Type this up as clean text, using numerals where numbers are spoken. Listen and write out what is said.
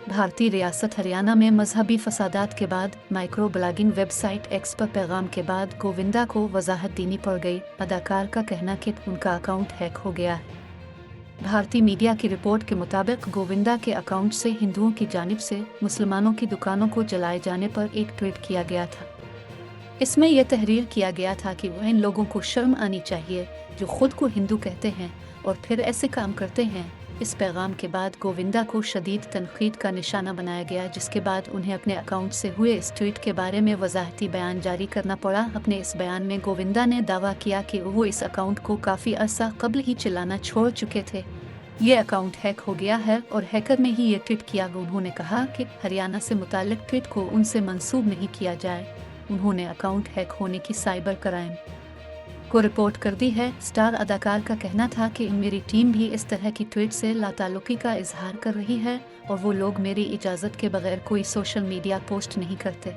भारतीय रियासत हरियाणा में मजहबी फसादात के बाद माइक्रो ब्लॉगिंग वेबसाइट एक्स पर पैगाम के बाद गोविंदा को वजाहत देनी पड़ गई। अदाकार का कहना कि उनका अकाउंट हैक हो गया है। भारतीय मीडिया की रिपोर्ट के मुताबिक गोविंदा के अकाउंट से हिंदुओं की जानिब से मुसलमानों की दुकानों को जलाए जाने पर एक ट्वीट किया गया था। इसमें यह तहरीर किया गया था कि वह इन लोगों को शर्म आनी चाहिए जो खुद को हिंदू कहते हैं और फिर ऐसे काम करते हैं। इस पैगाम के बाद गोविंदा को शदीद तनकीद का निशाना बनाया गया, जिसके बाद उन्हें अपने अकाउंट से हुए इस ट्वीट के बारे में वजाहती बयान जारी करना पड़ा। अपने इस बयान में गोविंदा ने दावा किया कि वो इस अकाउंट को काफ़ी अरसा कबल ही चलाना छोड़ चुके थे। ये अकाउंट हैक हो गया है और हैकर ने ही ये ट्वीट किया। उन्होंने कहा कि हरियाणा से मुताल्लिक ट्वीट को उनसे मंसूब नहीं किया जाए। उन्होंने अकाउंट हैक होने की साइबर क्राइम को रिपोर्ट कर दी है। स्टार अदाकार का कहना था कि मेरी टीम भी इस तरह की ट्वीट से लाताल्लुकी का इजहार कर रही है और वो लोग मेरी इजाज़त के बगैर कोई सोशल मीडिया पोस्ट नहीं करते।